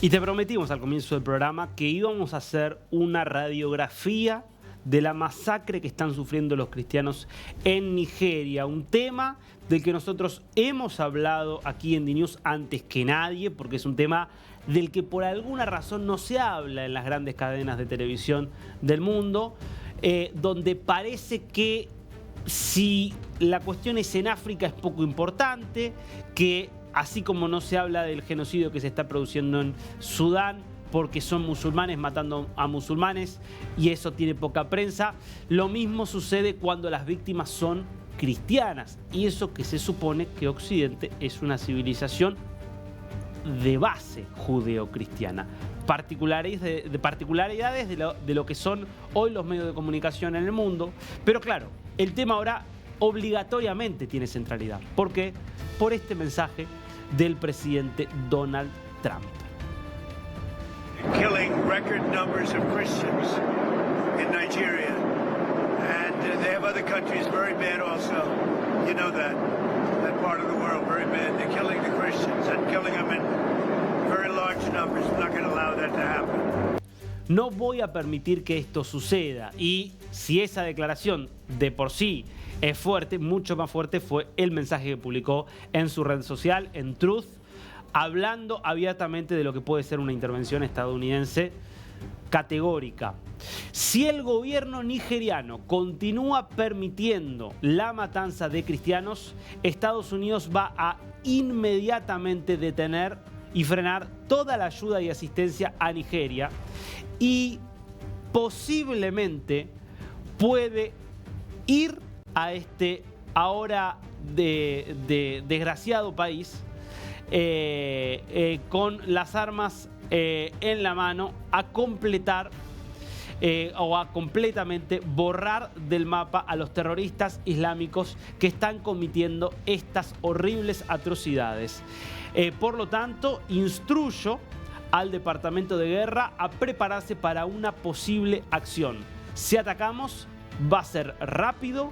Y te prometimos al comienzo del programa que íbamos a hacer una radiografía de la masacre que están sufriendo los cristianos en Nigeria. Un tema del que nosotros hemos hablado aquí en DNews antes que nadie, porque es un tema del que por alguna razón no se habla en las grandes cadenas de televisión del mundo, donde parece que si la cuestión es en África es poco importante, que así como no se habla del genocidio que se está produciendo en Sudán, porque son musulmanes matando a musulmanes y eso tiene poca prensa, lo mismo sucede cuando las víctimas son cristianas. Y eso que se supone que Occidente es una civilización de base judeocristiana. Particularidades de lo que son hoy los medios de comunicación en el mundo. Pero claro, el tema ahora obligatoriamente tiene centralidad. ¿Por qué? Por este mensaje del presidente Donald Trump. Killing record numbers of Christians in Nigeria, and they have other countries very bad also. You know that part of the world very bad. They're killing the Christians and killing them in very large numbers. We're not going to allow that to happen. No voy a permitir que esto suceda. Y si esa declaración de por sí es fuerte, mucho más fuerte fue el mensaje que publicó en su red social, en Truth, hablando abiertamente de lo que puede ser una intervención estadounidense categórica. Si el gobierno nigeriano continúa permitiendo la matanza de cristianos, Estados Unidos va a inmediatamente detener y frenar toda la ayuda y asistencia a Nigeria y posiblemente puede ir a este ahora desgraciado país con las armas en la mano a completar o a completamente borrar del mapa a los terroristas islámicos que están cometiendo estas horribles atrocidades. Por lo tanto, instruyo al Departamento de Guerra a prepararse para una posible acción. Si atacamos, va a ser rápido,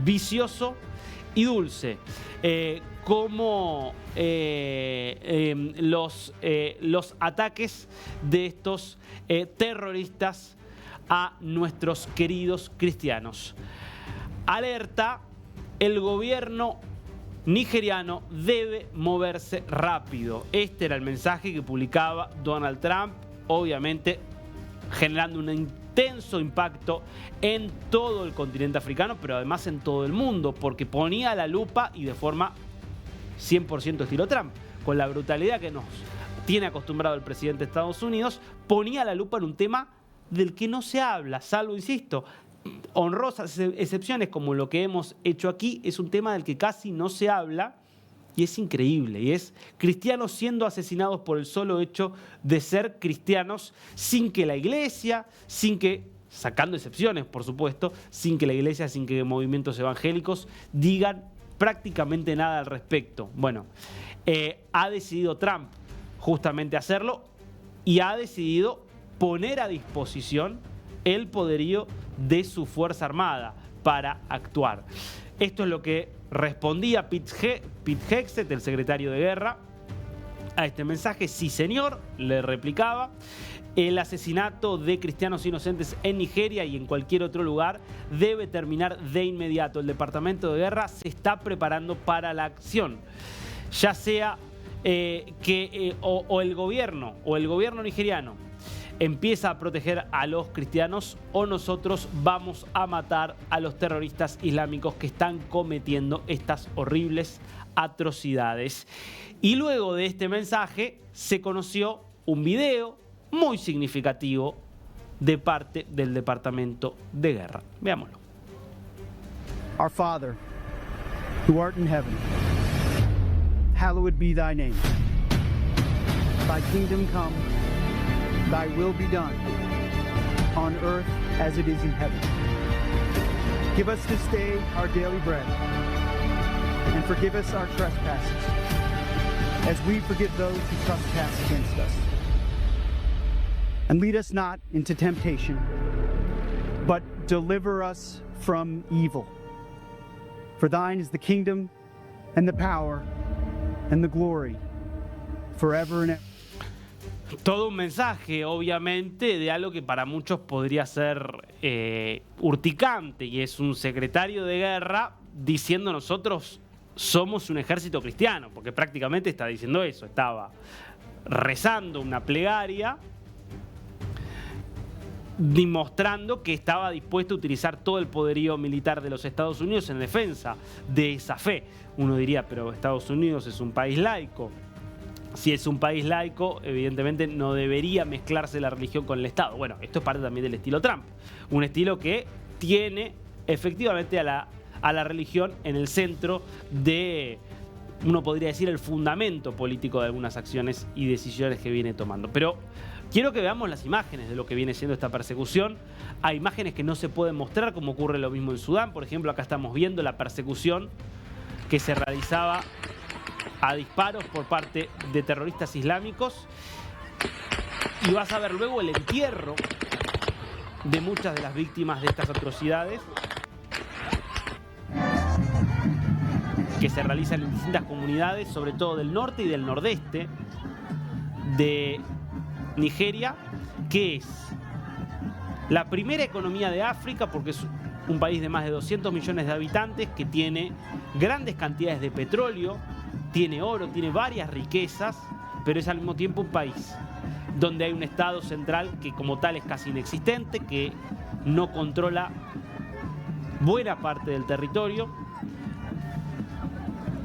vicioso y dulce, como los ataques de estos terroristas a nuestros queridos cristianos. Alerta, el gobierno nigeriano debe moverse rápido. Este era el mensaje que publicaba Donald Trump, obviamente generando un intenso impacto en todo el continente africano, pero además en todo el mundo, porque ponía la lupa y de forma 100% estilo Trump, con la brutalidad que nos tiene acostumbrado el presidente de Estados Unidos, ponía la lupa en un tema del que no se habla, salvo, insisto, honrosas excepciones como lo que hemos hecho aquí. Es un tema del que casi no se habla y es increíble, y es cristianos siendo asesinados por el solo hecho de ser cristianos, sin que la iglesia, sacando excepciones por supuesto, sin que la iglesia, sin que movimientos evangélicos digan prácticamente nada al respecto. Bueno, ha decidido Trump justamente hacerlo y ha decidido poner a disposición el poderío de su Fuerza Armada para actuar. Esto es lo que respondía Pete Hegseth, el secretario de Guerra, a este mensaje. Sí, señor, le replicaba. El asesinato de cristianos inocentes en Nigeria y en cualquier otro lugar debe terminar de inmediato. El Departamento de Guerra se está preparando para la acción. Ya sea o el gobierno nigeriano empieza a proteger a los cristianos o nosotros vamos a matar a los terroristas islámicos que están cometiendo estas horribles atrocidades. Y luego de este mensaje se conoció un video muy significativo de parte del Departamento de Guerra. Veámoslo. Our Father, who art in heaven, hallowed be thy name. Thy kingdom come, thy will be done, on earth as it is in heaven. Give us this day our daily bread, and forgive us our trespasses, as we forgive those who trespass against us. And lead us not into temptation, but deliver us from evil. For thine is the kingdom, and the power, and the glory, forever and ever. todo un mensaje, obviamente, de algo que para muchos podría ser urticante, y es un secretario de guerra diciendo nosotros somos un ejército cristiano, porque prácticamente está diciendo eso, estaba rezando una plegaria demostrando que estaba dispuesto a utilizar todo el poderío militar de los Estados Unidos en defensa de esa fe. Uno diría, pero Estados Unidos es un país laico. Si es un país laico, evidentemente no debería mezclarse la religión con el Estado. Bueno, esto es parte también del estilo Trump. Un estilo que tiene efectivamente a la religión en el centro de, uno podría decir, el fundamento político de algunas acciones y decisiones que viene tomando. Pero quiero que veamos las imágenes de lo que viene siendo esta persecución. Hay imágenes que no se pueden mostrar, como ocurre lo mismo en Sudán. Por ejemplo, acá estamos viendo la persecución que se realizaba a disparos por parte de terroristas islámicos, y vas a ver luego el entierro de muchas de las víctimas de estas atrocidades que se realizan en distintas comunidades, sobre todo del norte y del nordeste de Nigeria, que es la primera economía de África, porque es un país de más de 200 millones de habitantes que tiene grandes cantidades de petróleo, tiene oro, tiene varias riquezas, pero es al mismo tiempo un país donde hay un Estado central que como tal es casi inexistente, que no controla buena parte del territorio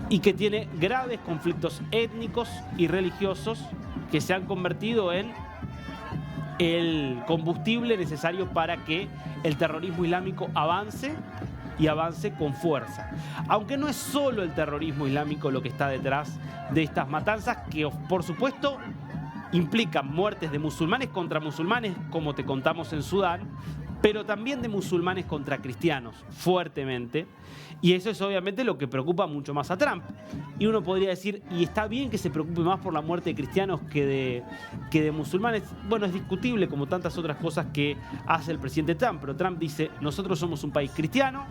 y que tiene graves conflictos étnicos y religiosos que se han convertido en el combustible necesario para que el terrorismo islámico avance y avance con fuerza. Aunque no es solo el terrorismo islámico lo que está detrás de estas matanzas, que por supuesto implican muertes de musulmanes contra musulmanes, como te contamos en Sudán, pero también de musulmanes contra cristianos, fuertemente. Y eso es obviamente lo que preocupa mucho más a Trump. Y uno podría decir, y está bien que se preocupe más por la muerte de cristianos que de musulmanes. Bueno, es discutible como tantas otras cosas que hace el presidente Trump, pero Trump dice, nosotros somos un país cristiano,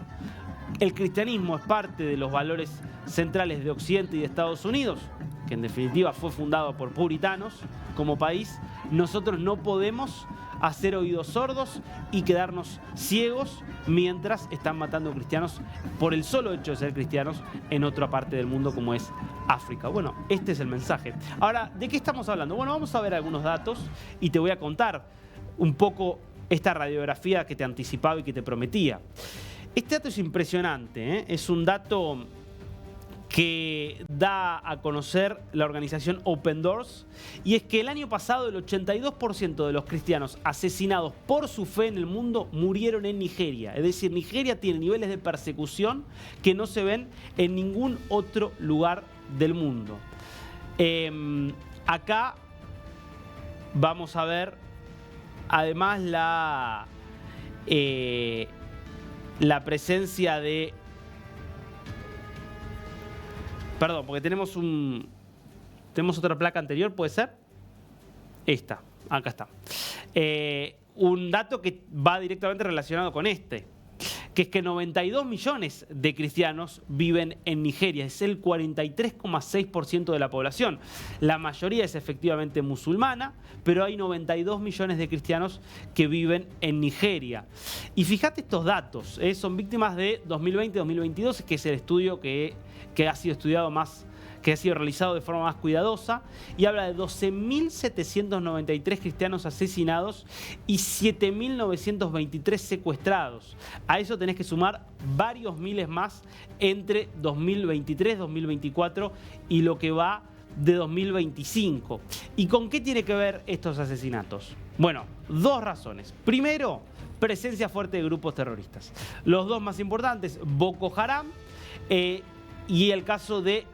el cristianismo es parte de los valores centrales de Occidente y de Estados Unidos, que en definitiva fue fundado por puritanos como país. Nosotros no podemos hacer oídos sordos y quedarnos ciegos mientras están matando cristianos por el solo hecho de ser cristianos en otra parte del mundo como es África. Bueno, este es el mensaje. Ahora, ¿de qué estamos hablando? Bueno, vamos a ver algunos datos y te voy a contar un poco esta radiografía que te anticipaba y que te prometía. Este dato es impresionante, ¿eh? Es un dato que da a conocer la organización Open Doors, y es que el año pasado el 82% de los cristianos asesinados por su fe en el mundo murieron en Nigeria. Es decir, Nigeria tiene niveles de persecución que no se ven en ningún otro lugar del mundo. Acá vamos a ver además la presencia de... Perdón, porque tenemos otra placa anterior, ¿puede ser? Esta, acá está. Un dato que va directamente relacionado con este, que es que 92 millones de cristianos viven en Nigeria, es el 43,6% de la población. La mayoría es efectivamente musulmana, pero hay 92 millones de cristianos que viven en Nigeria. Y fíjate estos datos, son víctimas de 2020-2022, que es el estudio que ha sido estudiado más, que ha sido realizado de forma más cuidadosa, y habla de 12.793 cristianos asesinados y 7.923 secuestrados. A eso tenés que sumar varios miles más entre 2023, 2024 y lo que va de 2025. ¿Y con qué tiene que ver estos asesinatos? Bueno, dos razones. Primero, presencia fuerte de grupos terroristas. Los dos más importantes, Boko Haram y el caso de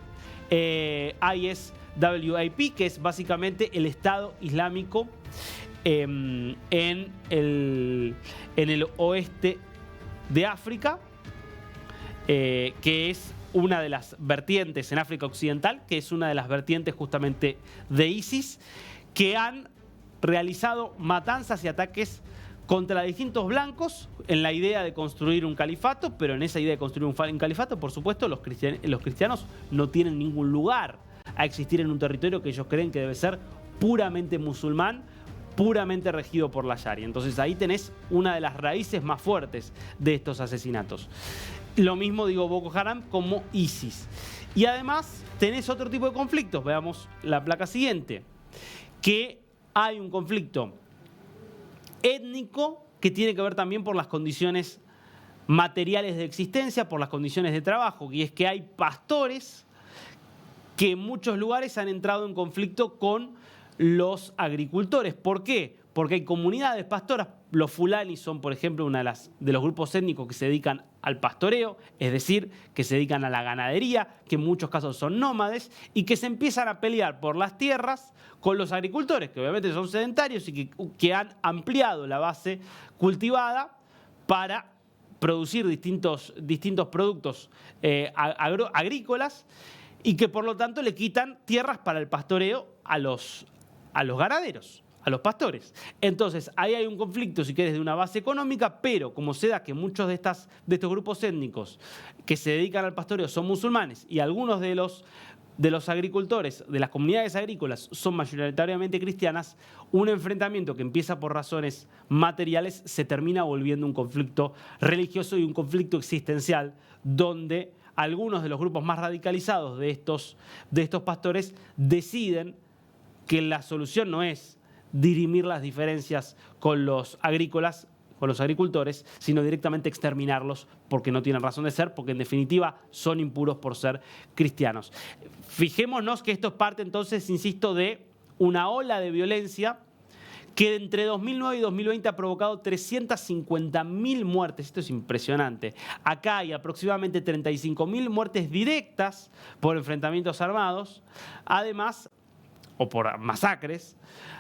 ISWAP, que es básicamente el Estado Islámico en el oeste de África, que es una de las vertientes en África Occidental, que es una de las vertientes justamente de ISIS, que han realizado matanzas y ataques contra distintos blancos en la idea de construir un califato, pero en esa idea de construir un califato, por supuesto, los cristianos no tienen ningún lugar a existir en un territorio que ellos creen que debe ser puramente musulmán, puramente regido por la Sharia. Entonces ahí tenés una de las raíces más fuertes de estos asesinatos. Lo mismo digo Boko Haram como ISIS. Y además tenés otro tipo de conflictos. Veamos la placa siguiente. Que hay un conflicto étnico que tiene que ver también por las condiciones materiales de existencia, por las condiciones de trabajo. Y es que hay pastores que en muchos lugares han entrado en conflicto con los agricultores. ¿Por qué? Porque hay comunidades pastoras. Los fulanis son, por ejemplo, uno de los grupos étnicos que se dedican al pastoreo, es decir, que se dedican a la ganadería, que en muchos casos son nómades, y que se empiezan a pelear por las tierras con los agricultores, que obviamente son sedentarios y que han ampliado la base cultivada para producir distintos productos agrícolas, y que por lo tanto le quitan tierras para el pastoreo a los ganaderos, a los pastores. Entonces, ahí hay un conflicto, si quieres, de una base económica, pero como se da que muchos de estos grupos étnicos que se dedican al pastoreo son musulmanes y algunos de los agricultores, de las comunidades agrícolas, son mayoritariamente cristianas, un enfrentamiento que empieza por razones materiales se termina volviendo un conflicto religioso y un conflicto existencial, donde algunos de los grupos más radicalizados de estos pastores deciden que la solución no es dirimir las diferencias con los agricultores, sino directamente exterminarlos porque no tienen razón de ser, porque en definitiva son impuros por ser cristianos. Fijémonos que esto es parte entonces, insisto, de una ola de violencia que entre 2009 y 2020 ha provocado 350.000 muertes. Esto es impresionante. Acá hay aproximadamente 35.000 muertes directas por enfrentamientos armados, además, o por masacres,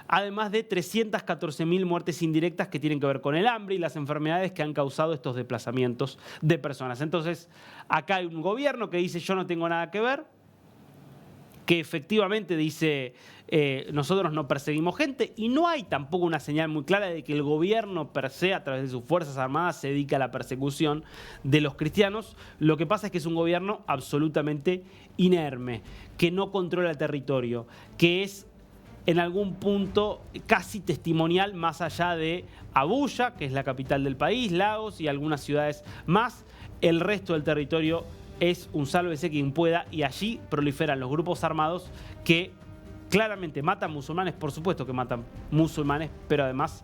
además de 314.000 muertes indirectas que tienen que ver con el hambre y las enfermedades que han causado estos desplazamientos de personas. Entonces, acá hay un gobierno que dice yo no tengo nada que ver, que efectivamente dice nosotros no perseguimos gente, y no hay tampoco una señal muy clara de que el gobierno per se, a través de sus fuerzas armadas, se dedica a la persecución de los cristianos. Lo que pasa es que es un gobierno absolutamente inerme, que no controla el territorio, que es en algún punto casi testimonial más allá de Abuya, que es la capital del país, Lagos y algunas ciudades más. El resto del territorio es un sálvese quien pueda, y allí proliferan los grupos armados que claramente matan musulmanes, por supuesto que matan musulmanes, pero además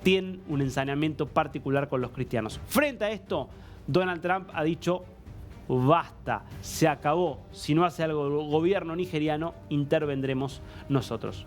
tienen un ensañamiento particular con los cristianos. Frente a esto, Donald Trump ha dicho basta, se acabó, si no hace algo el gobierno nigeriano, intervendremos nosotros.